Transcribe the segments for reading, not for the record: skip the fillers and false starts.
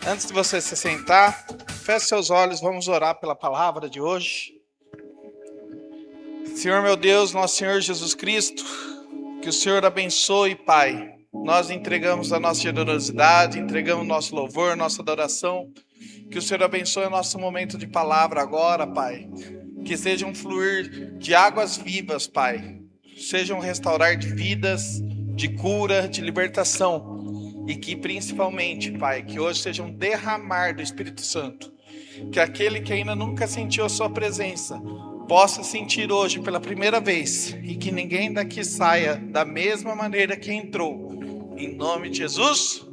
Antes de você se sentar, feche seus olhos, vamos orar pela palavra de hoje. Senhor meu Deus, nosso Senhor Jesus Cristo, que o Senhor abençoe, Pai. Nós entregamos a nossa generosidade, entregamos nosso louvor, nossa adoração. Que o Senhor abençoe o nosso momento de palavra agora, Pai. Que seja um fluir de águas vivas, Pai. Seja um restaurar de vidas, de cura, de libertação. E que principalmente, Pai, que hoje seja um derramar do Espírito Santo. Que aquele que ainda nunca sentiu a sua presença possa sentir hoje pela primeira vez. E que ninguém daqui saia da mesma maneira que entrou. Em nome de Jesus.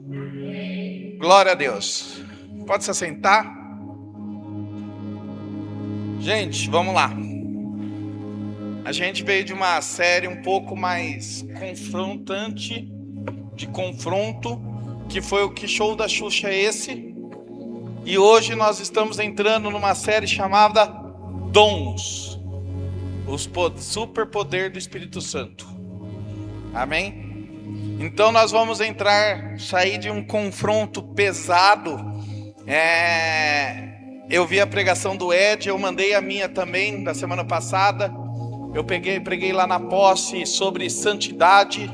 Glória a Deus. Pode se assentar. Gente, vamos lá. A gente veio de uma série um pouco mais confrontante, de confronto, que foi o Que Show da Xuxa é esse? E hoje nós estamos entrando numa série chamada Dons, o superpoder do Espírito Santo. Amém? Então nós vamos sair de um confronto pesado. Eu vi a pregação do Ed, eu mandei a minha também, da semana passada. Eu preguei lá na posse sobre santidade,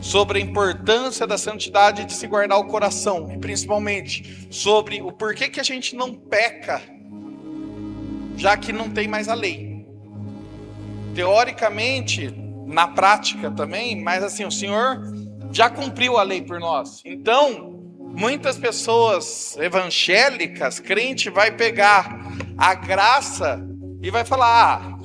sobre a importância da santidade de se guardar o coração, e principalmente sobre o porquê que a gente não peca, já que não tem mais a lei. Teoricamente, na prática também, mas assim, o Senhor já cumpriu a lei por nós. Então, muitas pessoas evangélicas, crente, vai pegar a graça e vai falar: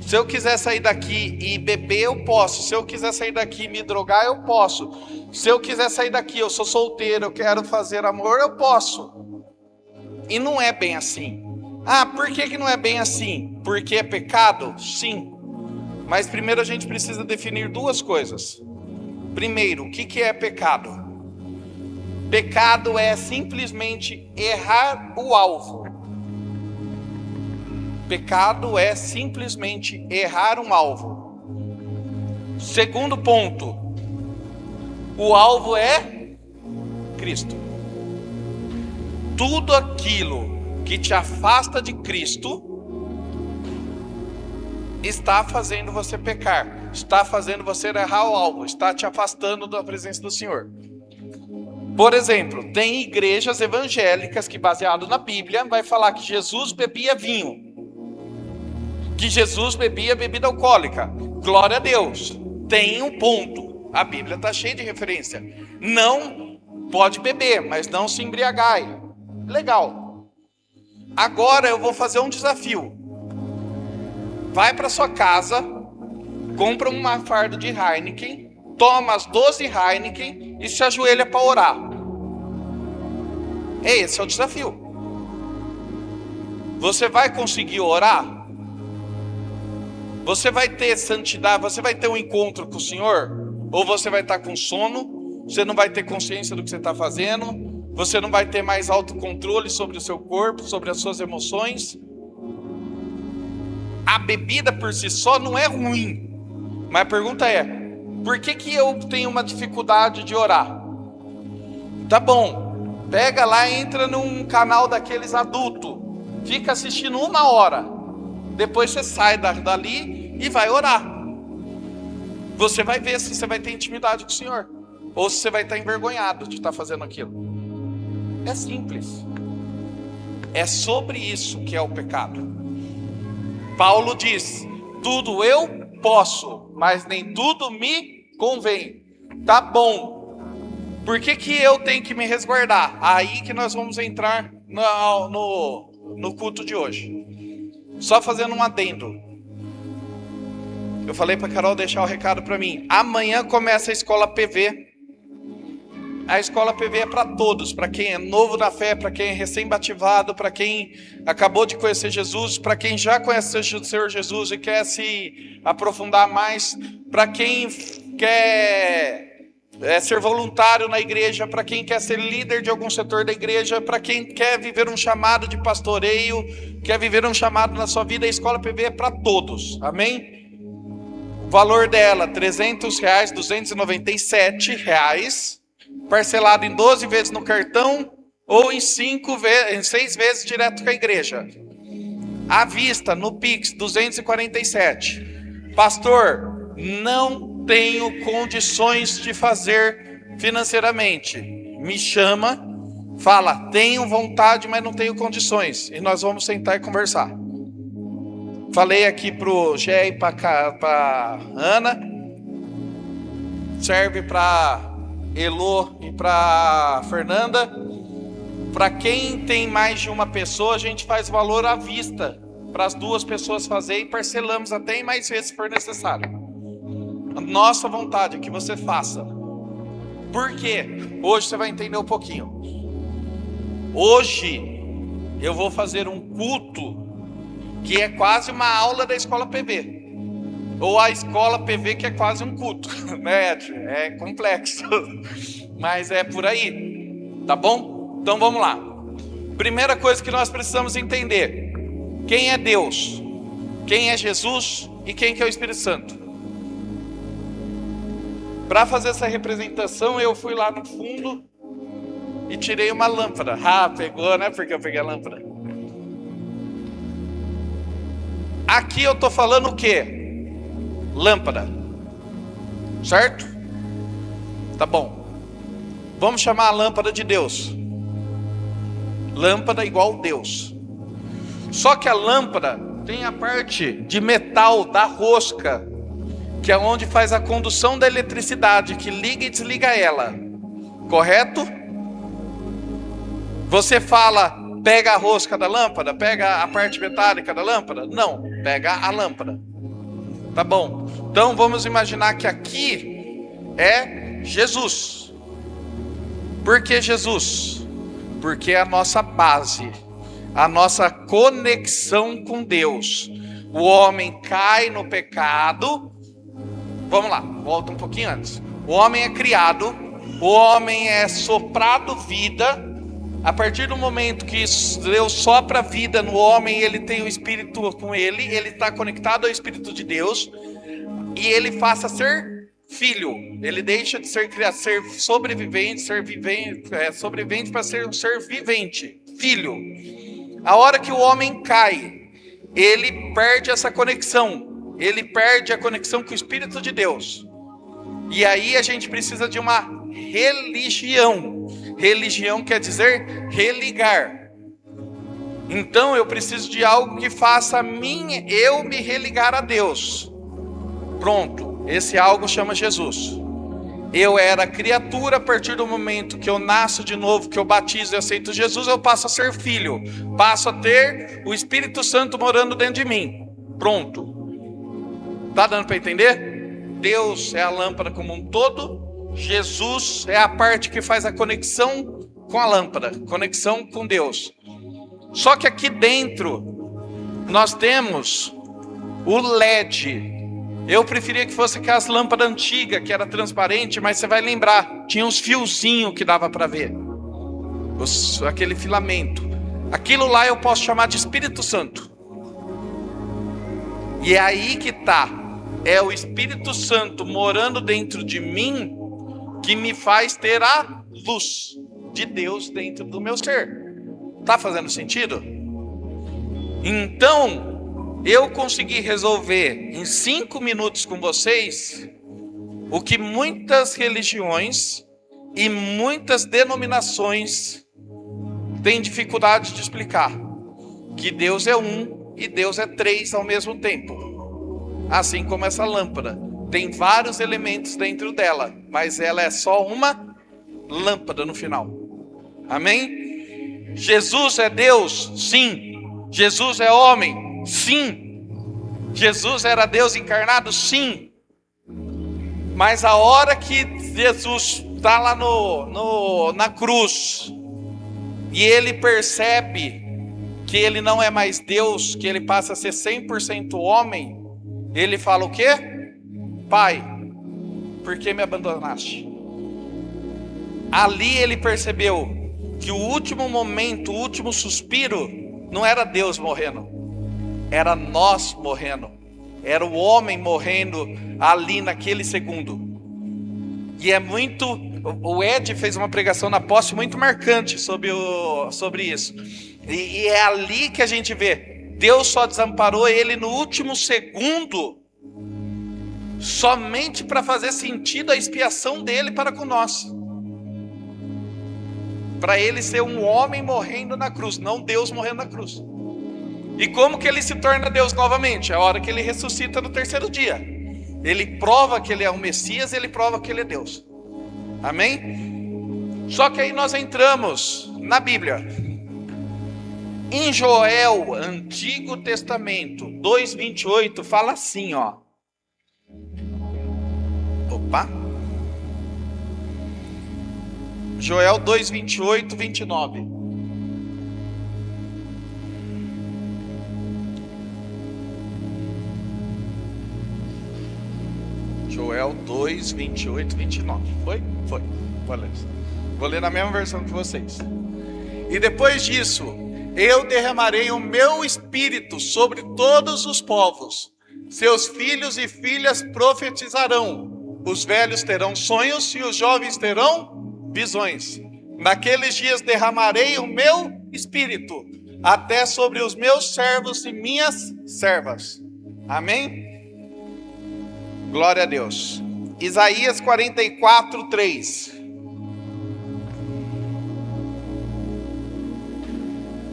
se eu quiser sair daqui e beber, eu posso. Se eu quiser sair daqui e me drogar, eu posso. Se eu quiser sair daqui, eu sou solteiro, eu quero fazer amor, eu posso. E não é bem assim. Por que não é bem assim? Porque é pecado? Sim. Mas primeiro a gente precisa definir duas coisas. Primeiro, o que é pecado? Pecado é simplesmente errar o alvo. Pecado é simplesmente errar um alvo. Segundo ponto, o alvo é Cristo. Tudo aquilo que te afasta de Cristo está fazendo você pecar, está fazendo você errar o alvo, está te afastando da presença do Senhor. Por exemplo, tem igrejas evangélicas que, baseado na Bíblia, vai falar que Jesus bebia vinho, que Jesus bebia bebida alcoólica. Glória a Deus, tem um ponto, a Bíblia está cheia de referência. Não pode beber, mas não se embriagai. Legal. Agora eu vou fazer um desafio. Vai para sua casa, compra uma farda de Heineken, toma as 12 Heineken e se ajoelha para orar. Esse é o desafio. Você vai conseguir orar? Você vai ter santidade? Você vai ter um encontro com o Senhor? Ou você vai estar com sono? Você não vai ter consciência do que você está fazendo? Você não vai ter mais autocontrole sobre o seu corpo, sobre as suas emoções? A bebida por si só não é ruim. Mas a pergunta é: por que eu tenho uma dificuldade de orar? Tá bom, pega lá e entra num canal daqueles adultos. Fica assistindo 1 hora. Depois você sai dali e vai orar. Você vai ver se você vai ter intimidade com o Senhor, ou se você vai estar envergonhado de estar fazendo aquilo. É simples. É sobre isso que é o pecado. Paulo diz: tudo eu posso, mas nem tudo me convém. Tá bom. Por que eu tenho que me resguardar? Aí que nós vamos entrar no culto de hoje. Só fazendo um adendo. Eu falei para Carol deixar o recado para mim. Amanhã começa a escola PV. A escola PV é para todos, para quem é novo na fé, para quem é recém-bativado, para quem acabou de conhecer Jesus, para quem já conhece o Senhor Jesus e quer se aprofundar mais, para quem quer ser voluntário na igreja, para quem quer ser líder de algum setor da igreja, para quem quer viver um chamado de pastoreio, quer viver um chamado na sua vida. A escola PV é para todos, amém? O valor dela, R$300, R$297, parcelado em 12 vezes no cartão, ou em 6 vezes direto com a igreja. À vista, no Pix, 247. Pastor, não tenho condições de fazer financeiramente. Me chama, fala, tenho vontade, mas não tenho condições. E nós vamos sentar e conversar. Falei aqui pro Gé e para Ana. Serve para Elô e para Fernanda. Para quem tem mais de uma pessoa, a gente faz valor à vista. Para as 2 pessoas fazer e parcelamos até em mais vezes se for necessário. A nossa vontade é que você faça. Por quê? Hoje você vai entender um pouquinho. Hoje eu vou fazer um culto que é quase uma aula da escola PV. Ou a escola PV que é quase um culto, né, Ed? É complexo, mas é por aí, tá bom? Então vamos lá. Primeira coisa que nós precisamos entender: quem é Deus, quem é Jesus e quem que é o Espírito Santo. Para fazer essa representação, eu fui lá no fundo e tirei uma lâmpada. Ah, pegou, né? Porque eu peguei a lâmpada. Aqui eu tô falando o quê? Lâmpada, certo? Tá bom. Vamos chamar a lâmpada de Deus. Lâmpada igual Deus. Só que a lâmpada tem a parte de metal da rosca, que é onde faz a condução da eletricidade, que liga e desliga ela. Correto? Você fala, pega a rosca da lâmpada, pega a parte metálica da lâmpada? Não, pega a lâmpada. Tá bom. Então vamos imaginar que aqui é Jesus. Por que Jesus? Porque é a nossa base, a nossa conexão com Deus. O homem cai no pecado. Vamos lá, volta um pouquinho antes. O homem é criado, o homem é soprado vida. A partir do momento que Deus sopra vida no homem, ele tem o Espírito com ele está conectado ao Espírito de Deus, e ele passa a ser filho. Ele deixa de ser criado, ser sobrevivente, sobrevivente para ser um ser vivente, filho. A hora que o homem cai, ele perde essa conexão, ele perde a conexão com o Espírito de Deus. E aí a gente precisa de uma religião. Religião quer dizer religar. Então eu preciso de algo que faça eu me religar a Deus. Pronto, esse algo chama Jesus. Eu era criatura, a partir do momento que eu nasço de novo, que eu batizo e aceito Jesus, eu passo a ser filho. Passo a ter o Espírito Santo morando dentro de mim. Pronto. Tá dando para entender? Deus é a lâmpada como um todo. Jesus é a parte que faz a conexão com a lâmpada, conexão com Deus. Só que aqui dentro nós temos o LED. Eu preferia que fosse aquelas lâmpadas antigas, que era transparente, mas você vai lembrar, tinha uns fiozinhos que dava para ver, aquele filamento. Aquilo lá eu posso chamar de Espírito Santo. E é aí que tá, é o Espírito Santo morando dentro de mim, que me faz ter a luz de Deus dentro do meu ser. Tá fazendo sentido? Então, eu consegui resolver em 5 minutos com vocês o que muitas religiões e muitas denominações têm dificuldade de explicar. Que Deus é um e Deus é 3 ao mesmo tempo. Assim como essa lâmpada. Tem vários elementos dentro dela, mas ela é só uma lâmpada no final. Amém? Jesus é Deus? Sim. Jesus é homem? Sim. Jesus era Deus encarnado? Sim. Mas a hora que Jesus está lá na cruz, e ele percebe que ele não é mais Deus, que ele passa a ser 100% homem, ele fala o quê? Pai, por que me abandonaste? Ali ele percebeu que o último momento, o último suspiro, não era Deus morrendo, era nós morrendo, era o homem morrendo ali naquele segundo. E é muito O Ed fez uma pregação na posse muito marcante sobre isso. E é ali que a gente vê, Deus só desamparou ele no último segundo, somente para fazer sentido a expiação dele para com nós. Para ele ser um homem morrendo na cruz, não Deus morrendo na cruz. E como que ele se torna Deus novamente? A hora que ele ressuscita no terceiro dia. Ele prova que ele é o Messias, ele prova que ele é Deus. Amém? Só que aí nós entramos na Bíblia. Em Joel, Antigo Testamento, 2:28, fala assim, ó. Opa. Joel 2:28, 29. Joel 2:28, 29. Foi? Foi. Vou ler na mesma versão que vocês. E depois disso, eu derramarei o meu espírito sobre todos os povos. Seus filhos e filhas profetizarão. Os velhos terão sonhos e os jovens terão visões. Naqueles dias derramarei o meu espírito, até sobre os meus servos e minhas servas. Amém? Glória a Deus. Isaías 44:3.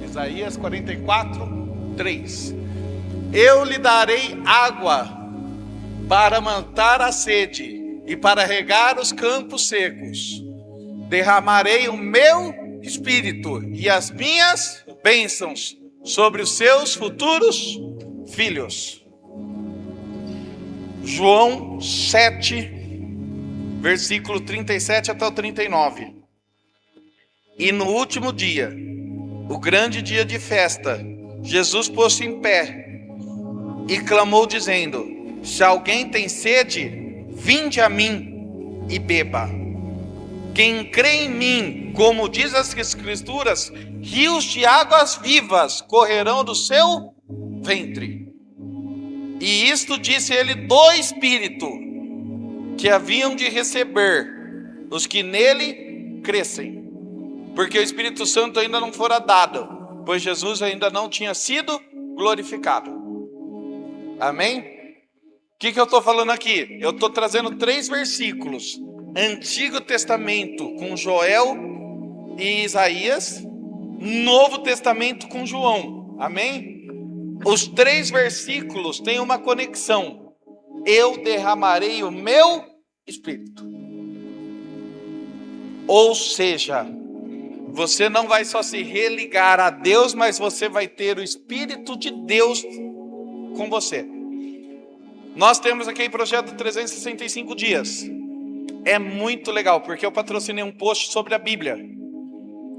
Isaías 44:3. Eu lhe darei água para matar a sede e para regar os campos secos. Derramarei o meu espírito e as minhas bênçãos sobre os seus futuros filhos. João 7, versículo 37 até o 39. E no último dia, o grande dia de festa, Jesus pôs-se em pé e clamou dizendo: se alguém tem sede, vinde a mim e beba. Quem crê em mim, como diz as Escrituras, rios de águas vivas correrão do seu ventre. E isto disse ele do Espírito, que haviam de receber os que nele crescem, porque o Espírito Santo ainda não fora dado, pois Jesus ainda não tinha sido glorificado. Amém? O que eu estou falando aqui? Eu estou trazendo 3 versículos: Antigo Testamento com Joel e Isaías, Novo Testamento com João. Amém? Os 3 versículos têm uma conexão. Eu derramarei o meu espírito. Ou seja, você não vai só se religar a Deus, mas você vai ter o Espírito de Deus com você. Nós temos aqui o projeto 365 dias. É muito legal, porque eu patrocinei um post sobre a Bíblia.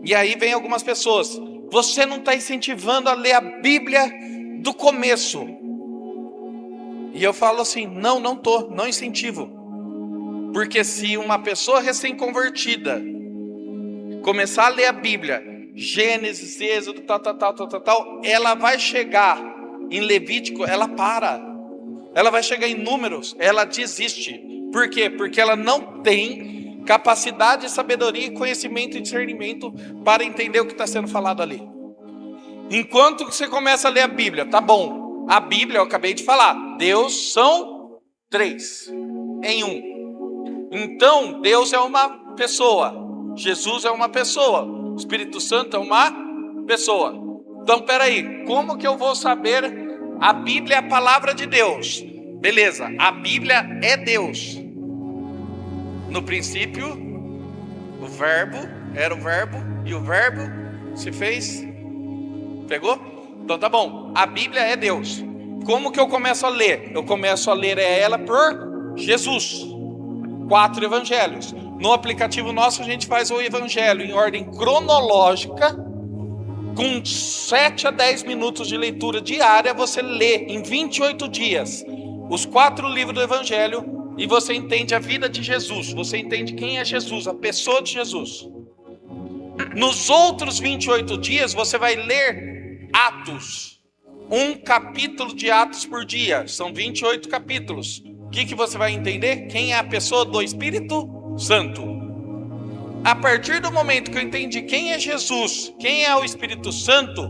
E aí vem algumas pessoas: você não está incentivando a ler a Bíblia do começo. E eu falo assim: não incentivo. Porque se uma pessoa recém-convertida começar a ler a Bíblia, Gênesis, Êxodo, tal, ela vai chegar em Levítico, ela para. Ela vai chegar em Números, ela desiste. Por quê? Porque ela não tem capacidade, sabedoria, conhecimento e discernimento para entender o que está sendo falado ali. Enquanto você começa a ler a Bíblia, tá bom. A Bíblia, eu acabei de falar, Deus são 3 em 1. Então, Deus é uma pessoa, Jesus é uma pessoa, o Espírito Santo é uma pessoa. Então, peraí, como que eu vou saber? A Bíblia é a palavra de Deus. Beleza, a Bíblia é Deus. No princípio, o verbo, era o verbo, e o verbo se fez. Pegou? Então tá bom, a Bíblia é Deus. Como que eu começo a ler? Eu começo a ler ela por Jesus. 4 evangelhos. No aplicativo nosso a gente faz o evangelho em ordem cronológica, com 7 a 10 minutos de leitura diária. Você lê em 28 dias os 4 livros do evangelho e você entende a vida de Jesus. Você entende quem é Jesus, a pessoa de Jesus. Nos outros 28 dias você vai ler Atos, 1 capítulo de Atos por dia, são 28 capítulos. O que você vai entender? Quem é a pessoa do Espírito Santo. A partir do momento que eu entendi quem é Jesus, quem é o Espírito Santo,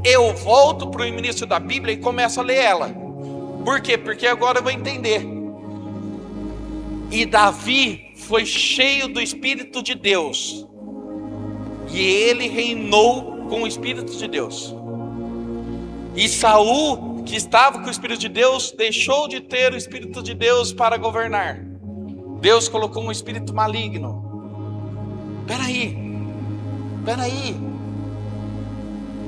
eu volto para o início da Bíblia e começo a ler ela. Por quê? Porque agora eu vou entender. E Davi foi cheio do Espírito de Deus. E ele reinou com o Espírito de Deus. E Saul, que estava com o Espírito de Deus, deixou de ter o Espírito de Deus para governar. Deus colocou um espírito maligno. Peraí.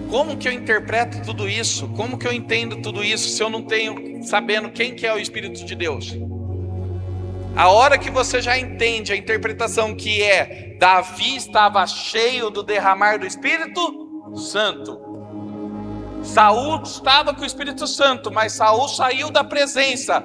Como que eu interpreto tudo isso? Como que eu entendo tudo isso se eu não tenho sabendo quem que é o Espírito de Deus? A hora que você já entende a interpretação que é Davi estava cheio do derramar do Espírito Santo. Saul estava com o Espírito Santo, mas Saul saiu da presença.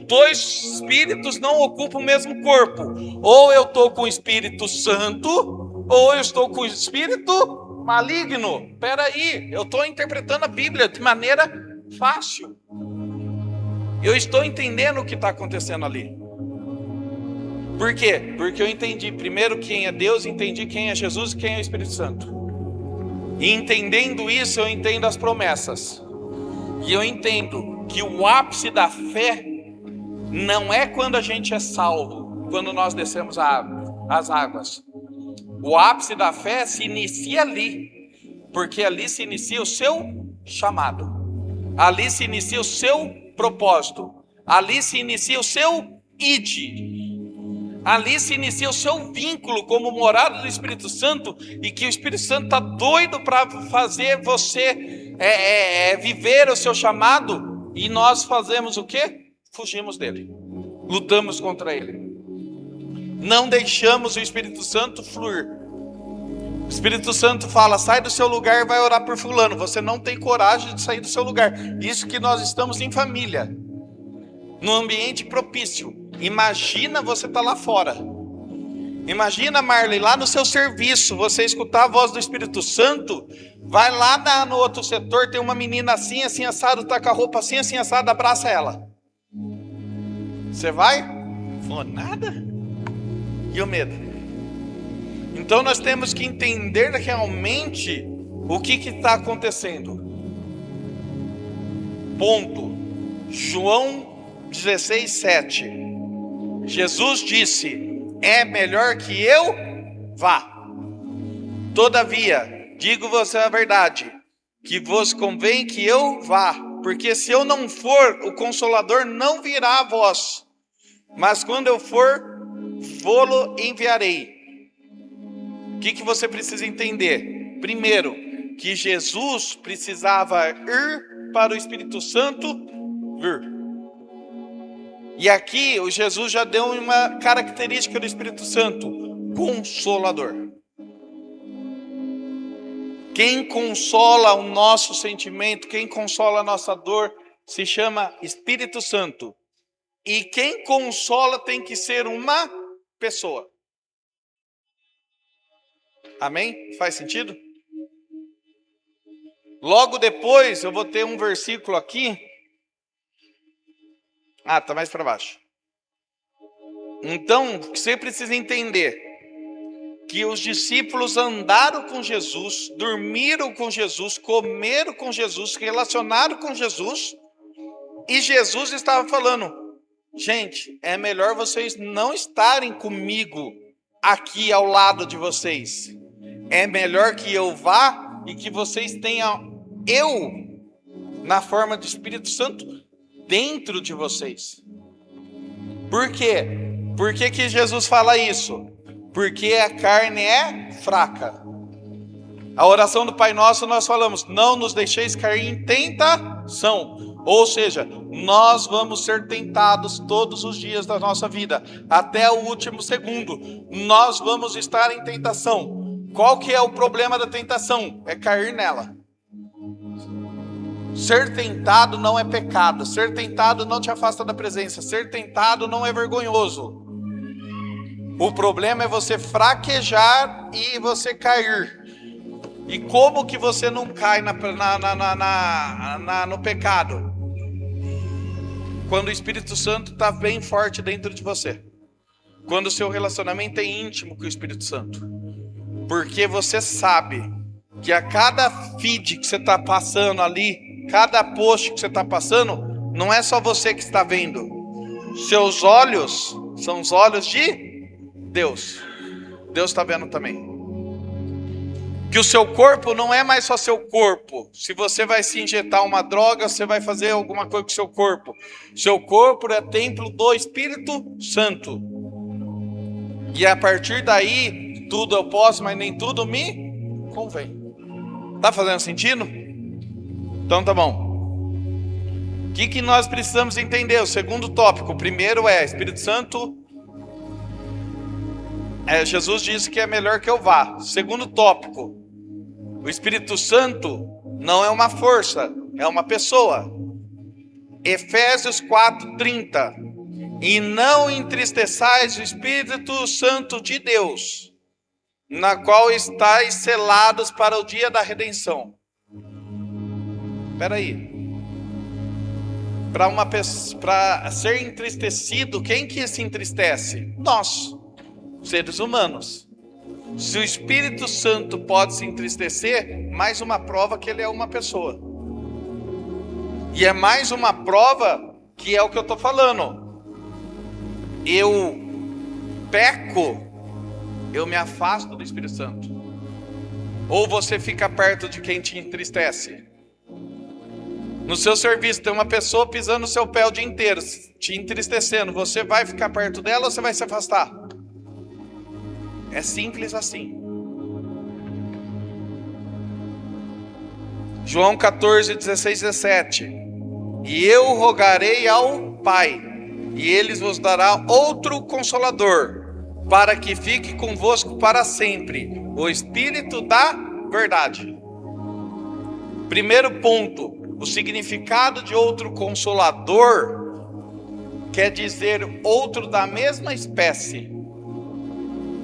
Dois espíritos não ocupam o mesmo corpo. Ou eu estou com o Espírito Santo, ou eu estou com o Espírito maligno. Peraí, eu estou interpretando a Bíblia de maneira fácil. Eu estou entendendo o que está acontecendo ali. Por quê? Porque eu entendi primeiro quem é Deus, entendi quem é Jesus e quem é o Espírito Santo. E entendendo isso, eu entendo as promessas. E eu entendo que o ápice da fé não é quando a gente é salvo, quando nós descemos as águas. O ápice da fé se inicia ali, porque ali se inicia o seu chamado, ali se inicia o seu propósito, ali se inicia o seu id, ali se inicia o seu vínculo como morada do Espírito Santo, e que o Espírito Santo está doido para fazer você viver o seu chamado, e nós fazemos o quê? Fugimos dele, lutamos contra ele, não deixamos o Espírito Santo fluir. O Espírito Santo fala: sai do seu lugar e vai orar por fulano. Você não tem coragem de sair do seu lugar. Isso que nós estamos em família, num ambiente propício. Imagina você estar lá fora. Imagina, Marley, lá no seu serviço, você escutar a voz do Espírito Santo. Vai lá no outro setor, tem uma menina assim, assim assado, tá com a roupa assim, assim assado, abraça ela. Você vai? Falou nada? E o medo? Então nós temos que entender realmente o que está acontecendo. Ponto. João 16:7. Jesus disse: é melhor que eu vá. Todavia, digo-vos a verdade, que vos convém que eu vá, porque se eu não for, o Consolador não virá a vós. Mas quando eu for, vô-lo enviarei. O que você precisa entender? Primeiro, que Jesus precisava ir para o Espírito Santo vir. E aqui o Jesus já deu uma característica do Espírito Santo: Consolador. Quem consola o nosso sentimento, quem consola a nossa dor, se chama Espírito Santo. E quem consola tem que ser uma pessoa. Amém? Faz sentido? Logo depois eu vou ter um versículo aqui. Tá mais para baixo. Então, você precisa entender que os discípulos andaram com Jesus, dormiram com Jesus, comeram com Jesus, relacionaram com Jesus, e Jesus estava falando: gente, é melhor vocês não estarem comigo aqui ao lado de vocês. É melhor que eu vá e que vocês tenham eu na forma do Espírito Santo dentro de vocês. Por quê? Por que Jesus fala isso? Porque a carne é fraca. A oração do Pai Nosso nós falamos: não nos deixeis cair em tentação. Ou seja, nós vamos ser tentados todos os dias da nossa vida, até o último segundo. Nós vamos estar em tentação. Qual que é o problema da tentação? É cair nela. Ser tentado não é pecado. Ser tentado não te afasta da presença. Ser tentado não é vergonhoso. O problema é você fraquejar e você cair. E como que você não cai no pecado? Quando o Espírito Santo está bem forte dentro de você. quando o seu relacionamento é íntimo com o Espírito Santo. Porque você sabe que a cada feed que você está passando ali, cada post que você está passando, não é só você que está vendo. Seus olhos são os olhos de Deus. Deus está vendo também. Que o seu corpo não é mais só seu corpo. Se você vai se injetar uma droga, você vai fazer alguma coisa com o seu corpo. Seu corpo é templo do Espírito Santo. E a partir daí, tudo eu posso, mas nem tudo me convém. Tá fazendo sentido? Então tá bom. O que nós precisamos entender? O segundo tópico. O primeiro é Espírito Santo. Jesus disse que é melhor que eu vá. Segundo tópico. O Espírito Santo não é uma força, é uma pessoa. Efésios 4:30. E não entristeçais o Espírito Santo de Deus, na qual estáis selados para o dia da redenção. Espera aí. Para ser entristecido, quem que se entristece? Nós, seres humanos. Se o Espírito Santo pode se entristecer, mais uma prova que ele é uma pessoa. E é mais uma prova que é o que eu estou falando. Eu peco, eu me afasto do Espírito Santo. Ou você fica perto de quem te entristece. No seu serviço tem uma pessoa pisando no seu pé o dia inteiro, te entristecendo. Você vai ficar perto dela ou você vai se afastar? É simples assim. João 14:16-17. E eu rogarei ao Pai, e ele vos dará outro Consolador, para que fique convosco para sempre, o Espírito da verdade. Primeiro ponto, o significado de outro Consolador quer dizer outro da mesma espécie.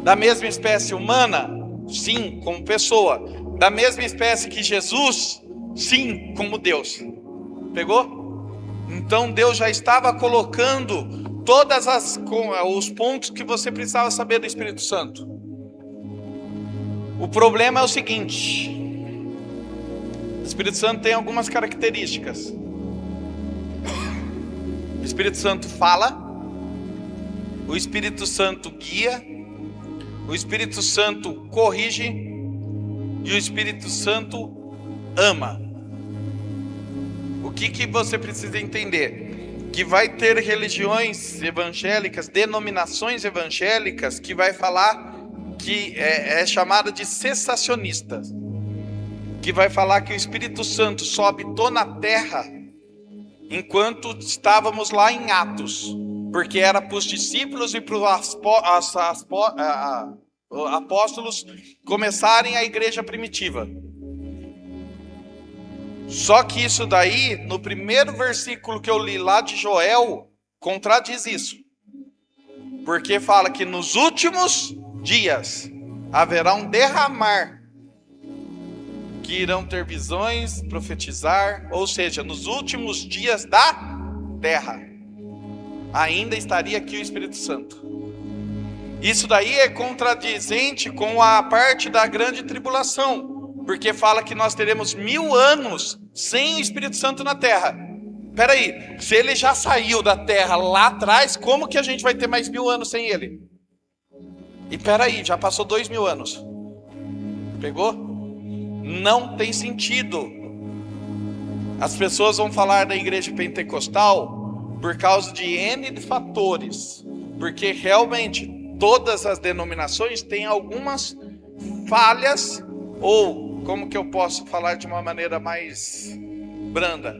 Da mesma espécie humana? Sim, como pessoa. Da mesma espécie que Jesus? Sim, como Deus. Pegou? Então Deus já estava colocando todos os pontos que você precisava saber do Espírito Santo. O problema é o seguinte: o Espírito Santo tem algumas características. O Espírito Santo fala, o Espírito Santo guia, o Espírito Santo corrige e o Espírito Santo ama. O que você precisa entender? Que vai ter religiões evangélicas, denominações evangélicas, que vai falar que é chamada de cessacionistas, que vai falar que o Espírito Santo só habitou na terra enquanto estávamos lá em Atos, porque era para os discípulos e para os apóstolos começarem a igreja primitiva. Só que isso daí, no primeiro versículo que eu li lá de Joel, contradiz isso. Porque fala que nos últimos dias haverá um derramar, que irão ter visões, profetizar, ou seja, nos últimos dias da terra, ainda estaria aqui o Espírito Santo. Isso daí é contradizente com a parte da grande tribulação, porque fala que nós teremos 1000 anos sem o Espírito Santo na terra. Espera aí, se ele já saiu da terra lá atrás, como que a gente vai ter mais 1000 anos sem ele? E espera aí, já passou 2000 anos. Pegou? Não tem sentido. As pessoas vão falar da igreja pentecostal por causa de N fatores, porque realmente todas as denominações têm algumas falhas, ou como que eu posso falar de uma maneira mais branda?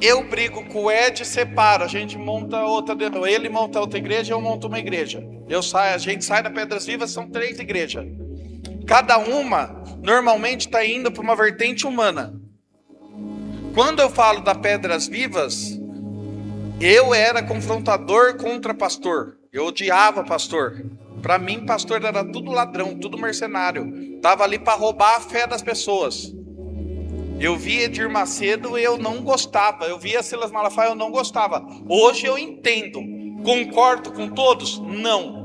Eu brigo com o Ed e separo, a gente monta outra, ele monta outra igreja, eu monto uma igreja. A gente sai da Pedras Vivas, são 3 igrejas. Cada uma normalmente está indo para uma vertente humana. Quando eu falo da Pedras Vivas, eu era confrontador contra pastor. Eu odiava pastor. Para mim, pastor era tudo ladrão, tudo mercenário. Estava ali para roubar a fé das pessoas. Eu via Edir Macedo e eu não gostava. Eu via Silas Malafaia, eu não gostava. Hoje eu entendo Concordo com todos? Não.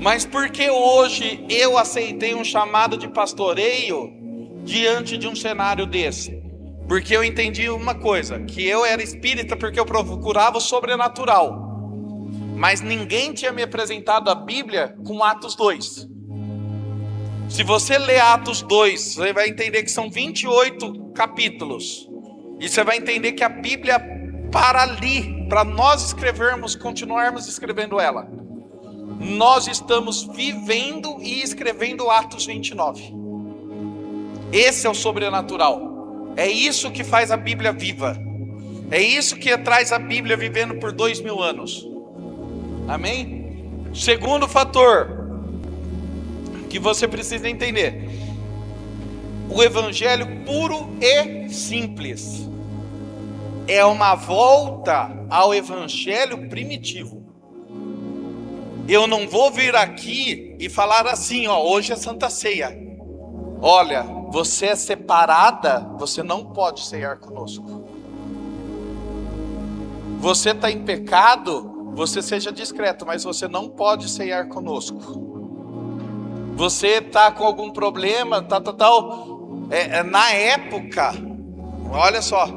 Mas por que hoje eu aceitei um chamado de pastoreio diante de um cenário desse? Porque eu entendi uma coisa, que eu era espírita porque eu procurava o sobrenatural. Mas ninguém tinha me apresentado a Bíblia com Atos 2. Se você ler Atos 2, você vai entender que são 28 capítulos. E você vai entender que a Bíblia para ali, para nós escrevermos, continuarmos escrevendo ela. Nós estamos vivendo e escrevendo Atos 29. Esse é o sobrenatural. É isso que faz a Bíblia viva. É isso que traz a Bíblia vivendo por 2000 anos. Amém? Segundo fator que você precisa entender: o evangelho puro e simples é uma volta ao evangelho primitivo. Eu não vou vir aqui e falar assim, ó, hoje é Santa Ceia. Olha, você é separada, você não pode ceiar conosco. Você está em pecado, você seja discreto, mas você não pode ceiar conosco. Você está com algum problema, na época, olha só,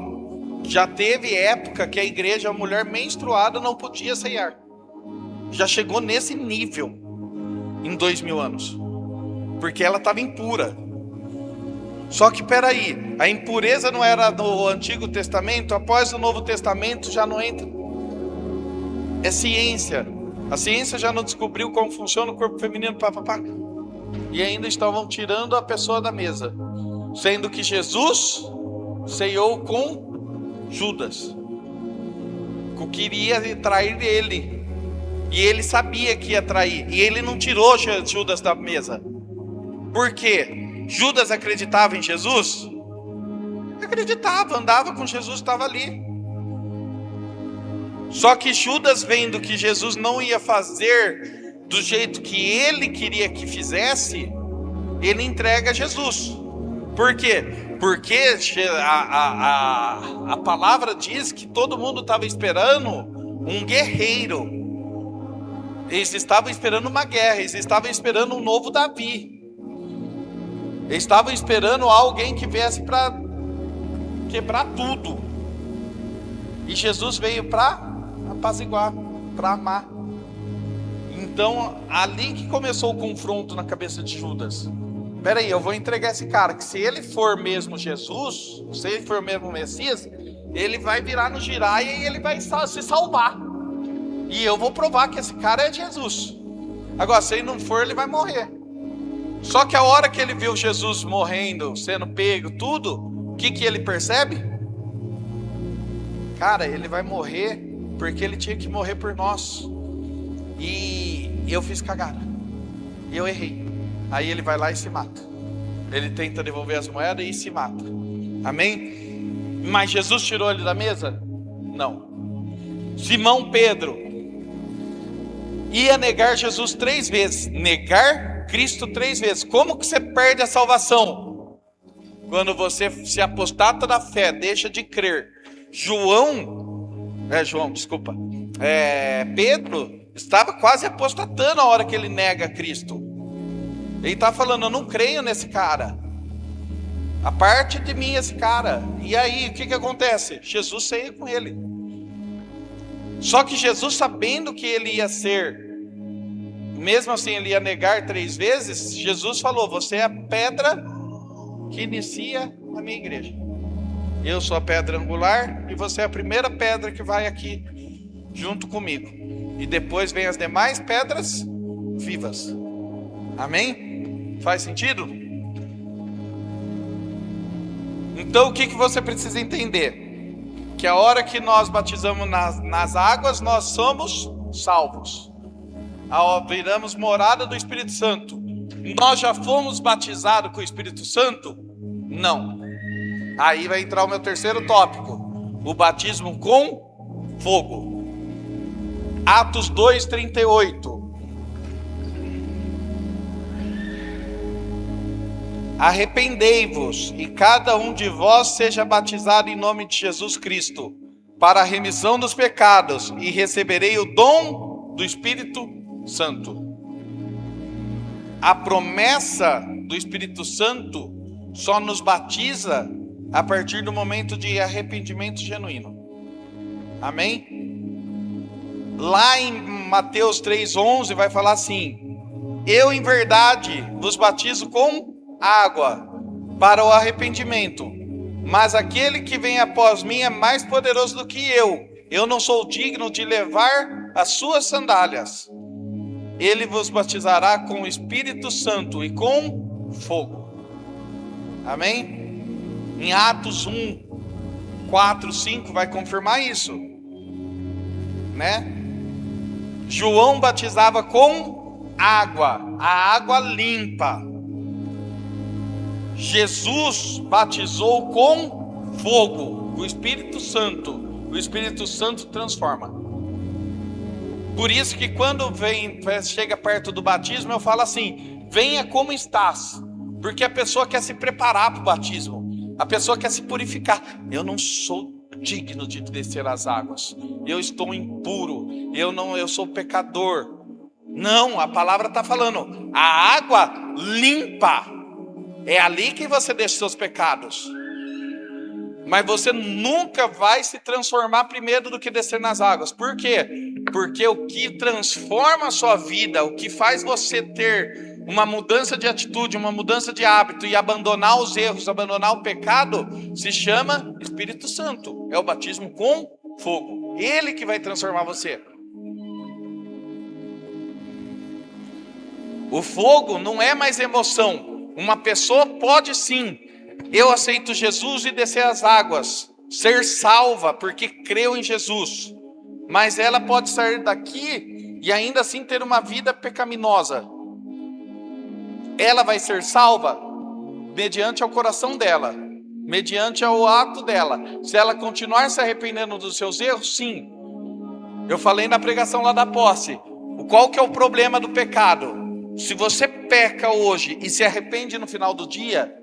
já teve época que a igreja, a mulher menstruada não podia ceiar. Já chegou nesse nível em 2000 anos, porque ela estava impura. Só que peraí, a impureza não era no Antigo Testamento, após o Novo Testamento já não entra. É ciência. A ciência já não descobriu como funciona o corpo feminino, e ainda estavam tirando a pessoa da mesa, sendo que Jesus ceiou com Judas, que queria trair ele, e ele sabia que ia trair, e ele não tirou Judas da mesa. Por quê? Judas acreditava em Jesus? Acreditava, andava com Jesus, estava ali. Só que Judas, vendo que Jesus não ia fazer do jeito que ele queria que fizesse, ele entrega Jesus. Por quê? Porque a palavra diz que todo mundo estava esperando um guerreiro. Eles estavam esperando uma guerra, eles estavam esperando um novo Davi. Eles estavam esperando alguém que viesse para quebrar tudo. E Jesus veio para apaziguar, para amar. Então, ali que começou o confronto na cabeça de Judas. Peraí, eu vou entregar esse cara, que se ele for mesmo Jesus, se ele for mesmo Messias, ele vai virar no giraia e ele vai se salvar. E eu vou provar que esse cara é Jesus. Agora, se ele não for, ele vai morrer. Só que a hora que ele viu Jesus morrendo, sendo pego, tudo, o que ele percebe? Cara, ele vai morrer porque ele tinha que morrer por nós. E eu fiz cagada. E eu errei. Aí ele vai lá e se mata. Ele tenta devolver as moedas e se mata. Amém? Mas Jesus tirou ele da mesa? Não. Simão Pedro ia negar Jesus 3 vezes. Negar Cristo 3 vezes. Como que você perde a salvação? Quando você se apostata da fé, deixa de crer. Pedro estava quase apostatando a hora que ele nega Cristo. Ele está falando, eu não creio nesse cara. A parte de mim esse cara. E aí, o que acontece? Jesus ceia com ele. Só que Jesus, sabendo que ele ia ser, mesmo assim ele ia negar 3 vezes, Jesus falou, você é a pedra que inicia a minha igreja. Eu sou a pedra angular e você é a primeira pedra que vai aqui junto comigo. E depois vem as demais pedras vivas. Amém? Faz sentido? Então o que você precisa entender? Que a hora que nós batizamos nas águas, nós somos salvos. Viramos morada do Espírito Santo. Nós já fomos batizados com o Espírito Santo? Não. Aí vai entrar o meu terceiro tópico. O batismo com fogo. Atos 2:38. Arrependei-vos e cada um de vós seja batizado em nome de Jesus Cristo para a remissão dos pecados, e receberei o dom do Espírito Santo. A promessa do Espírito Santo só nos batiza a partir do momento de arrependimento genuíno. Amém? Lá em Mateus 3,11 vai falar assim: eu em verdade vos batizo com água para o arrependimento, mas aquele que vem após mim é mais poderoso do que eu não sou digno de levar as suas sandálias. Ele vos batizará com o Espírito Santo e com fogo. Amém? Em Atos 1, 4, 5 vai confirmar isso, né? João batizava com água, a água limpa. Jesus batizou com fogo, o Espírito Santo. O Espírito Santo transforma. Por isso que quando chega perto do batismo, eu falo assim: venha como estás. Porque a pessoa quer se preparar para o batismo. A pessoa quer se purificar. Eu não sou digno de descer as águas. Eu estou impuro. Eu sou pecador. Não, a palavra está falando: a água limpa. É ali que você deixa seus pecados. Mas você nunca vai se transformar primeiro do que descer nas águas. Por quê? Porque o que transforma a sua vida, o que faz você ter uma mudança de atitude, uma mudança de hábito e abandonar os erros, abandonar o pecado, se chama Espírito Santo. É o batismo com fogo. Ele que vai transformar você. O fogo não é mais emoção. Uma pessoa pode sim: eu aceito Jesus e descer as águas, ser salva porque creu em Jesus. Mas ela pode sair daqui e ainda assim ter uma vida pecaminosa. Ela vai ser salva mediante ao coração dela, mediante ao ato dela. Se ela continuar se arrependendo dos seus erros, sim. Eu falei na pregação lá da posse. Qual que é o problema do pecado? Se você peca hoje e se arrepende no final do dia,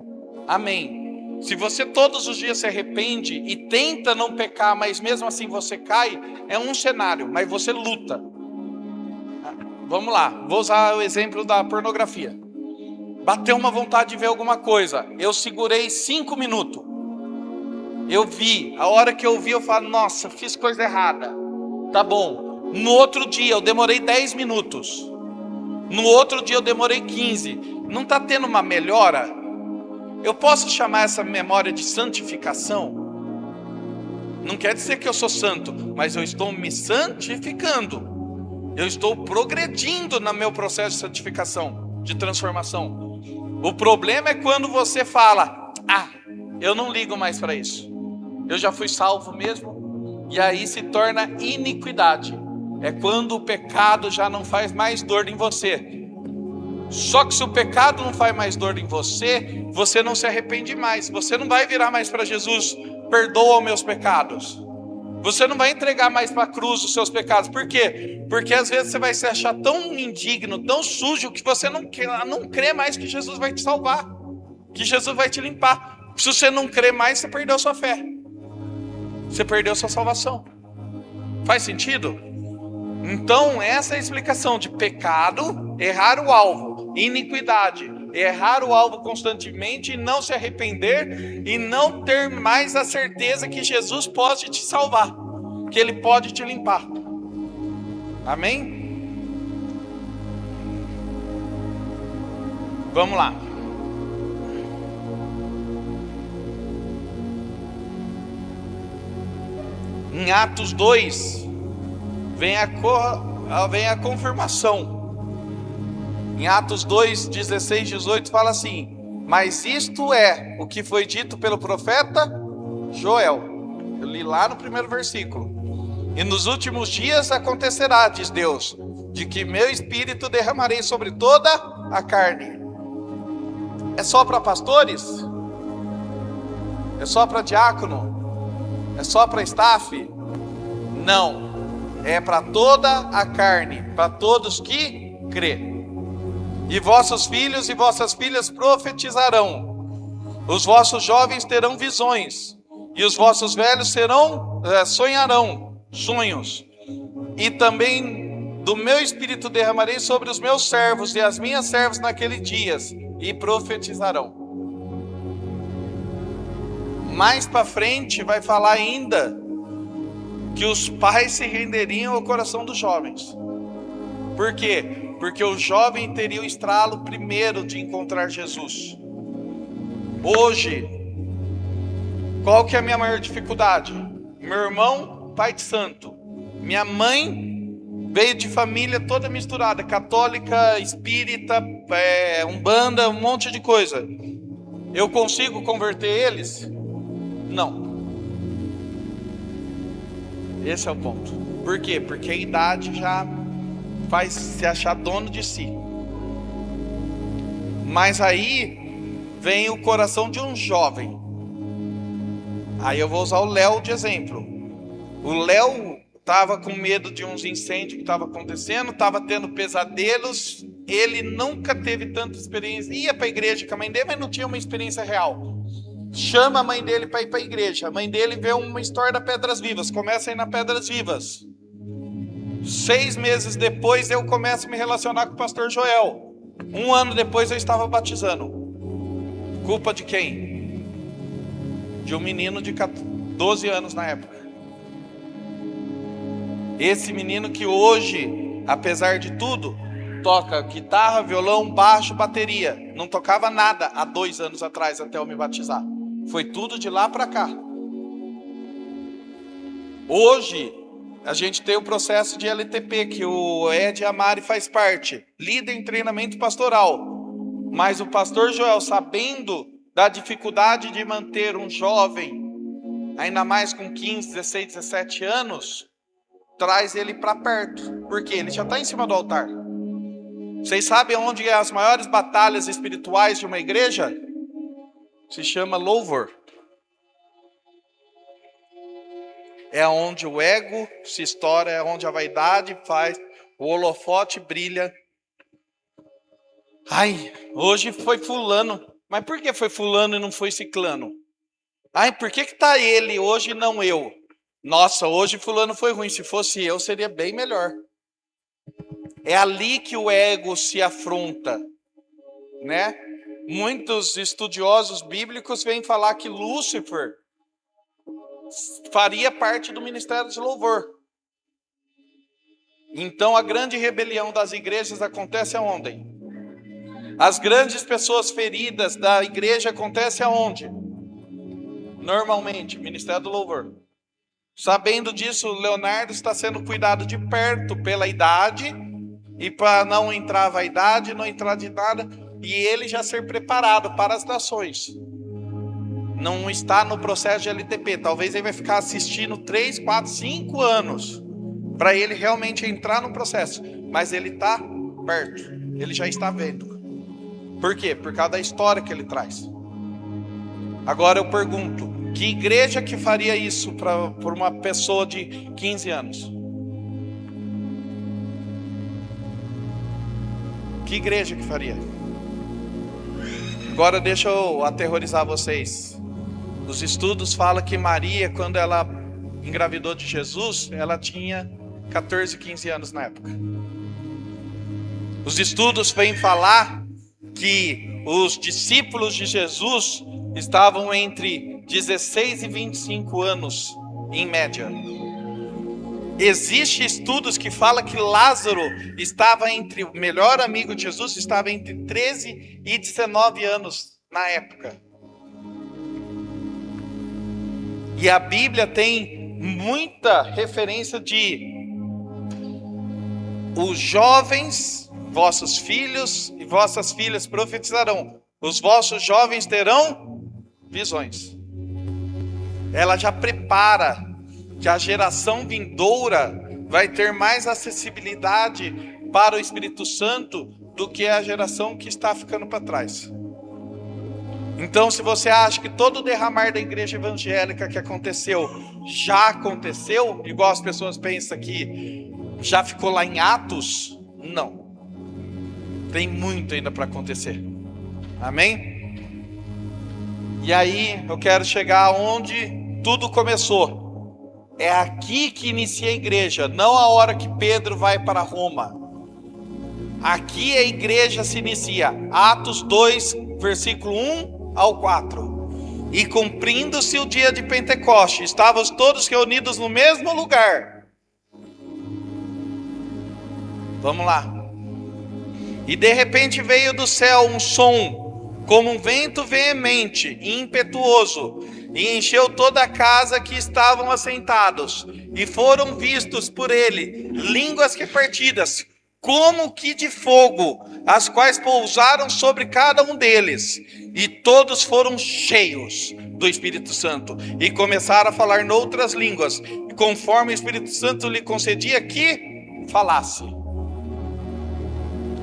amém. Se você todos os dias se arrepende e tenta não pecar, mas mesmo assim você cai, é um cenário, mas você luta. Vamos lá, vou usar o exemplo da pornografia. Bateu uma vontade de ver alguma coisa, eu segurei 5 minutos. Eu vi, a hora que eu vi eu falo: nossa, fiz coisa errada. Tá bom. No outro dia eu demorei 10 minutos. No outro dia eu demorei 15. Não está tendo uma melhora? Eu posso chamar essa memória de santificação? Não quer dizer que eu sou santo, mas eu estou me santificando. Eu estou progredindo no meu processo de santificação, de transformação. O problema é quando você fala: eu não ligo mais para isso. Eu já fui salvo mesmo. E aí se torna iniquidade. É quando o pecado já não faz mais dor em você. Só que se o pecado não faz mais dor em você, você não se arrepende mais. Você não vai virar mais para Jesus: perdoa os meus pecados. Você não vai entregar mais para a cruz os seus pecados. Por quê? Porque às vezes você vai se achar tão indigno, tão sujo, que você não crê mais que Jesus vai te salvar, que Jesus vai te limpar. Se você não crê mais, você perdeu sua fé. Você perdeu sua salvação. Faz sentido? Então essa é a explicação de pecado, errar o alvo, iniquidade, errar o alvo constantemente e não se arrepender e não ter mais a certeza que Jesus pode te salvar, que Ele pode te limpar. Amém? Vamos lá. Em Atos 2, vem a confirmação. Em Atos 2, 16, 18 fala assim: mas isto é o que foi dito pelo profeta Joel. Eu li lá no primeiro versículo. E nos últimos dias acontecerá, diz Deus, de que meu espírito derramarei sobre toda a carne. É só para pastores? É só para diácono? É só para staff? Não. É para toda a carne, para todos que crê. E vossos filhos e vossas filhas profetizarão. Os vossos jovens terão visões, e os vossos velhos serão sonharão sonhos, e também do meu espírito derramarei sobre os meus servos e as minhas servas naqueles dias, e profetizarão. Mais para frente vai falar ainda que os pais se renderiam ao coração dos jovens. Por quê? Porque o jovem teria o estralo primeiro de encontrar Jesus. Hoje, qual que é a minha maior dificuldade? Meu irmão, pai de santo. Minha mãe veio de família toda misturada, católica, espírita, umbanda, um monte de coisa. Eu consigo converter eles? Não. Esse é o ponto. Por quê? Porque a idade já faz se achar dono de si. Mas aí vem o coração de um jovem. Aí eu vou usar o Léo de exemplo. O Léo estava com medo de uns incêndios que estavam acontecendo, estava tendo pesadelos. Ele nunca teve tanta experiência. Ia para a igreja com a mãe dele, mas não tinha uma experiência real. Chama a mãe dele para ir para a igreja. A mãe dele vê uma história da Pedras Vivas. Começa a ir na Pedras Vivas. 6 meses depois eu começo a me relacionar com o pastor Joel. 1 ano depois eu estava batizando. Culpa de quem? De um menino de 12 anos na época. Esse menino que hoje, apesar de tudo, toca guitarra, violão, baixo, bateria. Não tocava nada há 2 anos atrás até eu me batizar. Foi tudo de lá para cá. Hoje a gente tem o processo de LTP, que o Ed Amari faz parte, líder em treinamento pastoral. Mas o pastor Joel, sabendo da dificuldade de manter um jovem, ainda mais com 15, 16, 17 anos, traz ele para perto, porque ele já está em cima do altar. Vocês sabem onde é as maiores batalhas espirituais de uma igreja? Se chama louvor. É onde o ego se estoura, é onde a vaidade faz, o holofote brilha. Ai, hoje foi fulano. Mas por que foi fulano e não foi ciclano? Ai, por que tá ele hoje e não eu? Nossa, hoje fulano foi ruim. Se fosse eu, seria bem melhor. É ali que o ego se afronta, né? Muitos estudiosos bíblicos vêm falar que Lúcifer faria parte do ministério de louvor. Então a grande rebelião das igrejas acontece aonde? As grandes pessoas feridas da igreja acontecem aonde? Normalmente, ministério do louvor. Sabendo disso, Leonardo está sendo cuidado de perto pela idade, e para não entrar vaidade, não entrar de nada, e ele já ser preparado para as nações. Não está no processo de LTP. Talvez ele vai ficar assistindo 3, 4, 5 anos para ele realmente entrar no processo. Mas ele está perto. Ele já está vendo. Por quê? Por causa da história que ele traz. Agora eu pergunto, que igreja que faria isso por uma pessoa de 15 anos? Que igreja que faria? Agora deixa eu aterrorizar vocês. Os estudos falam que Maria, quando ela engravidou de Jesus, ela tinha 14, 15 anos na época. Os estudos vêm falar que os discípulos de Jesus estavam entre 16 e 25 anos, em média. Existem estudos que falam que Lázaro estava entre, o melhor amigo de Jesus, estava entre 13 e 19 anos na época. E a Bíblia tem muita referência de os jovens, vossos filhos e vossas filhas profetizarão. Os vossos jovens terão visões. Ela já prepara que a geração vindoura vai ter mais acessibilidade para o Espírito Santo do que a geração que está ficando para trás. Então, se você acha que todo o derramar da igreja evangélica que aconteceu, já aconteceu, igual as pessoas pensam que já ficou lá em Atos, não. Tem muito ainda para acontecer. Amém? E aí, eu quero chegar onde tudo começou. É aqui que inicia a igreja, não a hora que Pedro vai para Roma. Aqui a igreja se inicia. Atos 2, versículo 1 ao 4. E cumprindo-se o dia de Pentecoste, estávamos todos reunidos no mesmo lugar. Vamos lá. E de repente veio do céu um som, como um vento veemente e impetuoso, e encheu toda a casa que estavam assentados, e foram vistos por ele línguas repartidas, como que de fogo, as quais pousaram sobre cada um deles, e todos foram cheios do Espírito Santo, e começaram a falar noutras línguas, conforme o Espírito Santo lhe concedia que falasse.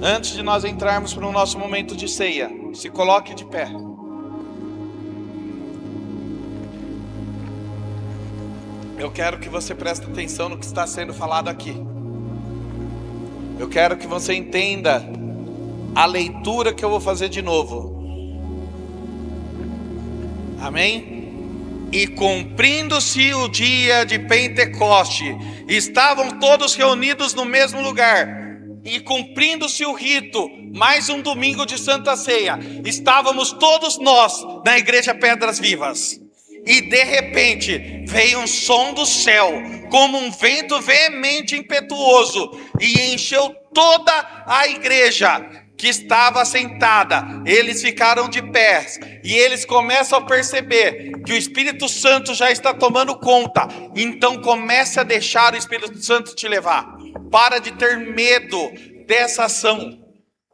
Antes de nós entrarmos para o nosso momento de ceia, se coloque de pé. Eu quero que você preste atenção no que está sendo falado aqui. Eu quero que você entenda a leitura que eu vou fazer de novo. Amém? E cumprindo-se o dia de Pentecoste, estavam todos reunidos no mesmo lugar. E cumprindo-se o rito, mais um domingo de Santa Ceia, estávamos todos nós na igreja Pedras Vivas. E de repente veio um som do céu, como um vento veemente e impetuoso, e encheu toda a igreja que estava sentada. Eles ficaram de pé, e eles começam a perceber que o Espírito Santo já está tomando conta. Então comece a deixar o Espírito Santo te levar. Para de ter medo dessa ação.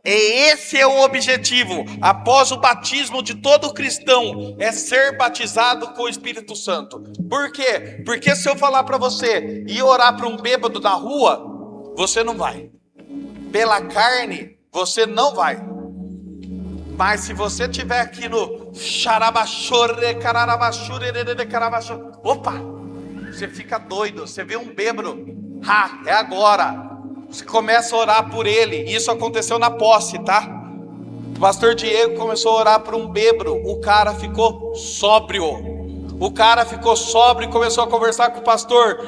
Esse é o objetivo. Após o batismo de todo cristão, é ser batizado com o Espírito Santo. Por quê? Porque se eu falar para você ir orar para um bêbado na rua, você não vai. Pela carne, você não vai. Mas se você estiver aqui no opa, você fica doido. Você vê um bêbado, é agora. Você começa a orar por ele. Isso aconteceu na posse, tá? O pastor Diego começou a orar por um bêbado. O cara ficou sóbrio. O cara ficou sóbrio e começou a conversar com o pastor.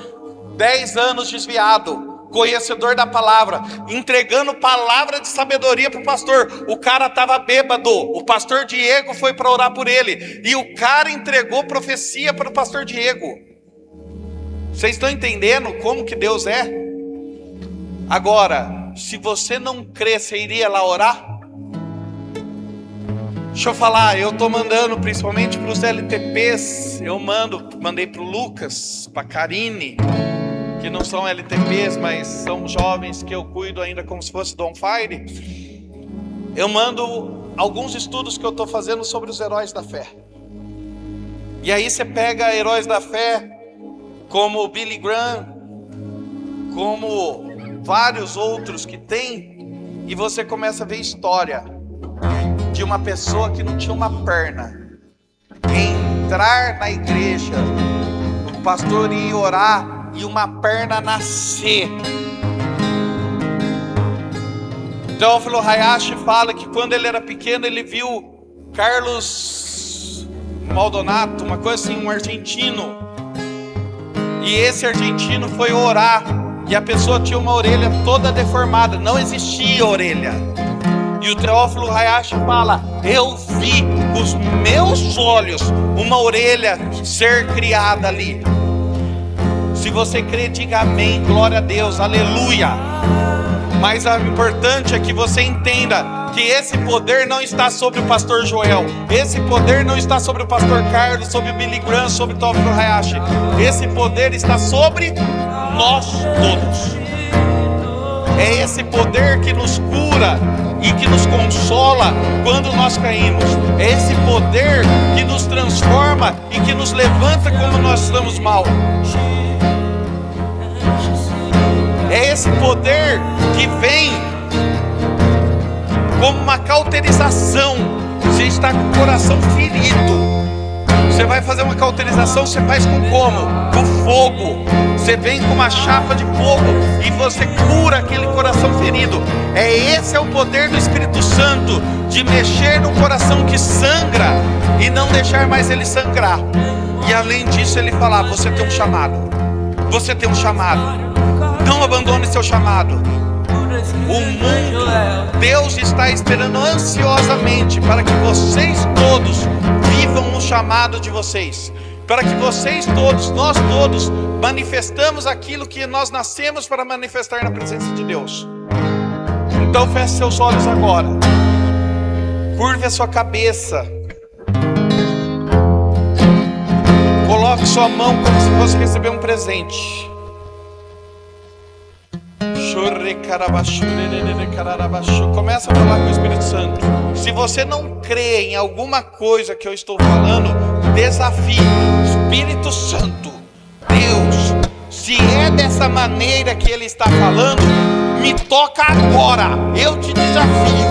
10 anos desviado, conhecedor da palavra, entregando palavra de sabedoria para o pastor. O cara estava bêbado. O pastor Diego foi para orar por ele. E o cara entregou profecia para o pastor Diego. Vocês estão entendendo como que Deus é? Agora, se você não crer, você iria lá orar? Deixa eu falar, eu estou mandando principalmente para os LTPs. Eu mandei para o Lucas, para a Karine, que não são LTPs, mas são jovens que eu cuido ainda como se fosse do On Fire. Eu mando alguns estudos que eu estou fazendo sobre os heróis da fé. E aí você pega heróis da fé, como Billy Graham, como vários outros que tem, e você começa a ver história de uma pessoa que não tinha uma perna, entrar na igreja, o pastor ia orar e uma perna nascer. Teófilo Hayashi fala que quando ele era pequeno ele viu Carlos Maldonado, uma coisa assim, um argentino, e esse argentino foi orar, e a pessoa tinha uma orelha toda deformada, não existia orelha. E o Teófilo Hayashi fala: eu vi com os meus olhos uma orelha ser criada ali. Se você crê, diga amém, glória a Deus, aleluia. Mas o importante é que você entenda que esse poder não está sobre o pastor Joel, esse poder não está sobre o pastor Carlos, sobre o Billy Graham, sobre o Teófilo Hayashi. Esse poder está sobre nós todos. É esse poder que nos cura e que nos consola quando nós caímos. É esse poder que nos transforma e que nos levanta quando nós estamos mal. É esse poder que vem como uma cauterização. Você está com o coração ferido, você vai fazer uma cauterização, você faz com como? Com fogo. Você vem com uma chapa de fogo e você cura aquele coração ferido. Esse é o poder do Espírito Santo, de mexer no coração que sangra e não deixar mais ele sangrar. E além disso ele fala: você tem um chamado. Você tem um chamado. Não abandone seu chamado. O mundo, Deus está esperando ansiosamente para que vocês todos vivam o chamado de vocês. Para que vocês todos, nós todos, manifestamos aquilo que nós nascemos para manifestar na presença de Deus. Então feche seus olhos agora. Curve a sua cabeça. Coloque sua mão como se fosse receber um presente. Começa a falar com o Espírito Santo. Se você não crê em alguma coisa que eu estou falando, desafie. Espírito Santo, Deus, se é dessa maneira que Ele está falando, me toca agora. Eu te desafio.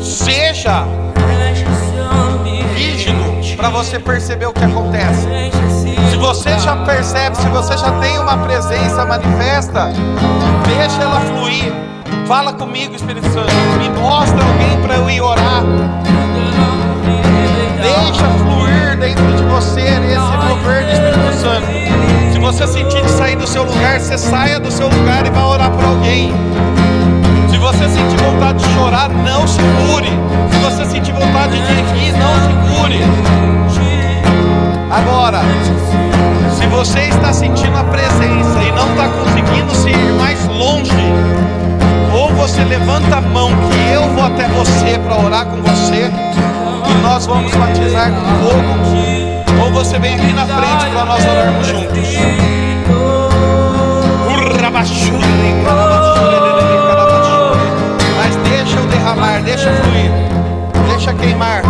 Seja rígido para você perceber o que acontece. Se você já percebe, se você já tem uma presença manifesta, deixa ela fluir. Fala comigo, Espírito Santo. Me mostra alguém para eu ir orar. Deixa fluir dentro de você esse mover do Espírito Santo. Se você sentir de sair do seu lugar, você saia do seu lugar e vá orar por alguém. Se você sentir vontade de chorar, não segure. Se você sentir vontade de rir, não segure. Agora, se você está sentindo a presença e não está conseguindo se ir mais longe, ou você levanta a mão que eu vou até você para orar com você e nós vamos batizar com fogo, ou você vem aqui na frente para nós orarmos juntos. Mas deixa eu derramar, deixa fluir, deixa queimar.